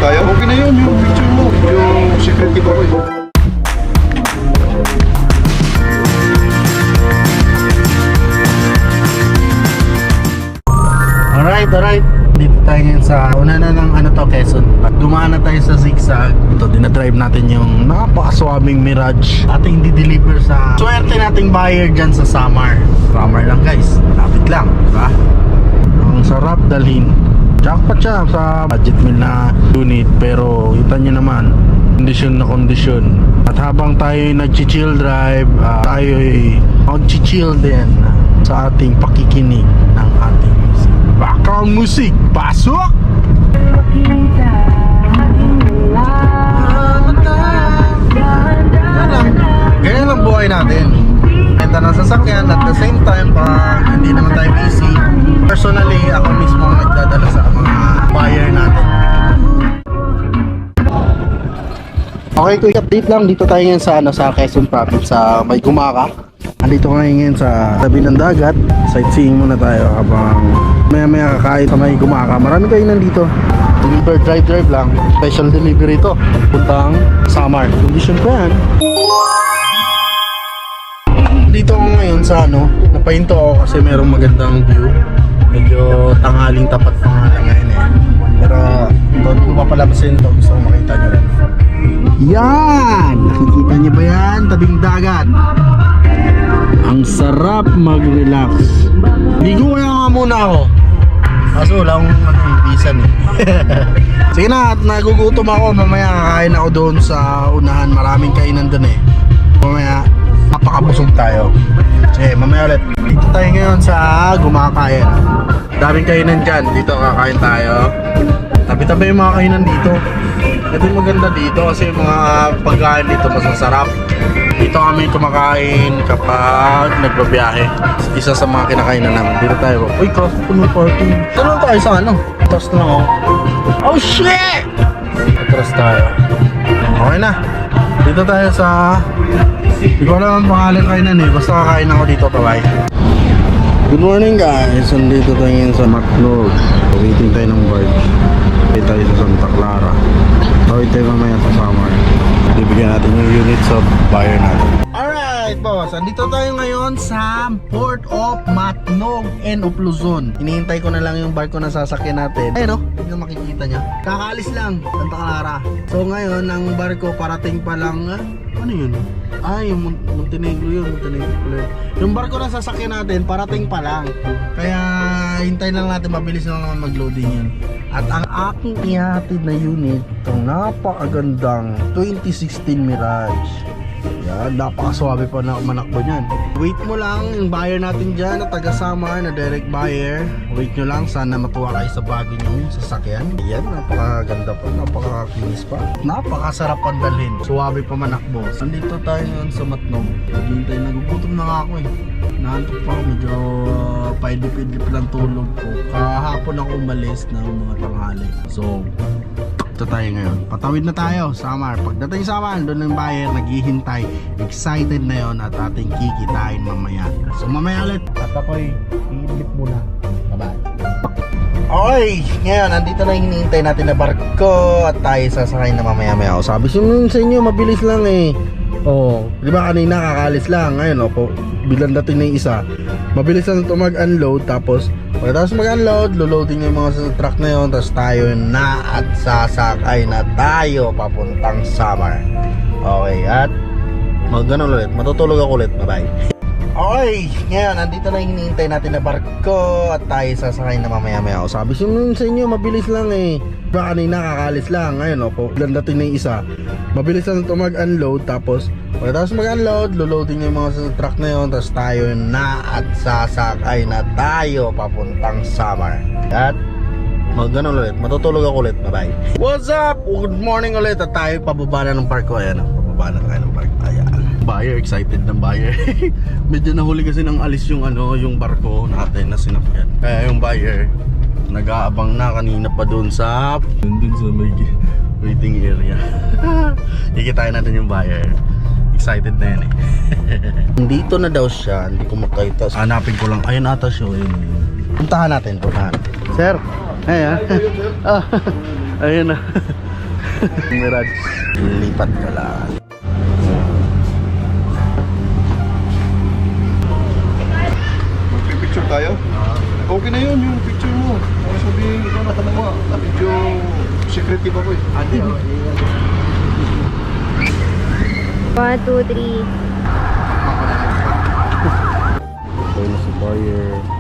tayo. Okay na yun, yung picture mo. Yung security ko eh. Alright. Dito tayo ngayon sa una na ng Quezon. Dumaan na tayo sa zigzag. Ito, dinadrive natin yung napakaswabing Mirage. Ating di-deliver sa swerte nating buyer dyan sa Samar. Samar lang guys, lapit lang, diba? Ang sarap dalhin. Jackpot siya sa budget meal na unit. Pero kita nyo naman, kondisyon na kondisyon. At habang tayo nag-chill drive, tayo ay mag-chill din sa ating pakikinig ng ating music. Background music, pasok! Ganyan lang buhay natin. Benta ng sasakyan at the same time, hindi naman tayo busy. Personally, ako mismo ang nagdadala sa mga buyer natin. Okay, quick update lang. Dito tayo ngayon sa Quezon Province, sa May Gumaka. Andito ngayon sa tabi ng dagat. Sightseeing muna tayo habang maya kakain sa May Gumaka. Marami kayo nandito. Deliver, drive lang. Special delivery to. Puntang Samar. Condition pa yan. Dito ako ngayon sa napahinto ako kasi merong magandang view. Medyo tanghaling tapat pa nga lang ngayon eh. Pero doon ko papalabasin ito. Gusto ko makita nyo rin. Yan! Nakikita nyo ba yan? Tabing dagat. Ang sarap mag-relax. Ligo kaya nga muna ako. Kaso wala akong bisan eh. Sige na, at nagugutom ako. Mamaya kakain ako doon sa unahan. Maraming kainan doon eh. Mamaya napakabusog tayo. Sige, mamaya ulit. Dito tayo ngayon sa Gumakayan. Daming kainan dyan. Dito kakain tayo. Tabi-tabi yung mga kainan dito. Ito yung maganda dito kasi yung mga pagkain dito mas masarap. Dito kami kumakain kapag nagbabiyahe. Isa sa mga kinakainan namin. Dito tayo. Uy, puno parking. Tanong tayo sa Atras na ako. Oh shit! Atras tayo. Okay na. Dito tayo sa... Hindi ko alam ang pangalan kainan eh. Basta kakain ako dito. Bye-bye. Good morning guys. Nandito tayo ngayon sa Macnog. Waiting tayo ng barge. Wait tayo sa Santa Clara. Tawid tayo mamaya sa Samar. Bibigyan natin yung unit sa buyer natin. Alright boss, andito tayo ngayon sa Port of Matnog and of Luzon. Hinihintay ko na lang yung barko na sasakyan natin. Ayun hindi na makikita niya. Kakaalis lang, Santa Clara. So ngayon, ang barko parating pa lang, ano yun? Yung Montenegro yun, Montenegro. Yung barko na sasakyan natin, parating pa lang. Kaya hintayin lang natin, mabilis lang naman mag-loading yun. At ang aking ihatid na unit, itong napakagandang 2016 Mirage. Yan, napakaswabe pa na manakbo niyan. Wait mo lang, yung buyer natin dyan na taga Samar, na direct buyer. Wait nyo lang, sana matuwa kayo sa bago nyo sasakyan. Yan, napakaganda pa, napakakinis pa. Napakasarap ang dalhin, suwabe pa manakbo. Nandito tayo ngayon sa Matnog. Naghihintay, nagugutom na nga ako eh. Nahantok pa ako, medyo paidip-idip lang tulog ko. Kahapon ako umalis ng mga tanghali. So, ito tayo ngayon. Patawid na tayo, Samar. Pagdating sa Samar, doon ng buyer, naghihintay. Excited na yon at ating kikitain mamaya. So mamaya ulit. At ako'y i-flip muna. Bye-bye. Okay, ngayon, andito na yung hinihintay natin na barko at tayo sasakay na mamaya-maya. O, sabi sa inyo, mabilis lang eh. Di ba kanina kakalis lang. Ngayon, bilang dating na yung isa. Mabilis lang ito mag-unload. Tapos, pagkatapos mag-unload, loading yung mga truck na yun. Tapos tayo na at sasakay na tayo papuntang Samar. Okay, at mag-ganon ulit. Matutulog ako ulit. Bye-bye. Okay, ngayon, andito na yung hinihintay natin na barko at tayo sasakay na mamaya-maya. O, sabi sa inyo, mabilis lang eh. Diba kanina kakalis lang. Ngayon, bilang dating na yung isa. Mabilis lang ito mag-unload. Tapos, pagkatapos mag-unload, loading yung mga truck na yun. Tapos tayo na at sasakay na tayo papuntang Samar. At mag-ganon ulit. Matutulog ako ulit. Bye-bye. What's up? Good morning ulit. At tayo pababa na ng barko. Ayan, pababa na tayo ng barko. Ayan. Buyer, excited ng buyer. Medyo nahuli kasi ng alis yung yung barko natin na sinakyan. Kaya yung buyer nag-aabang na kanina pa doon sa may waiting area. Ikitain natin yung buyer. Excited na yan eh. Dito na daw siya, hindi ko makita. Hanapin ko lang, ayun ata siya. Puntahan natin. Sir, ayan. Ayun na. Mirage. Lipat ka lang. Magpipicture tayo? Okay na yun, yung picture mo. Para sabihin, ikaw na kanawa. Medyo secretive ako eh. 1, 2, 3. Ito na si Boyer.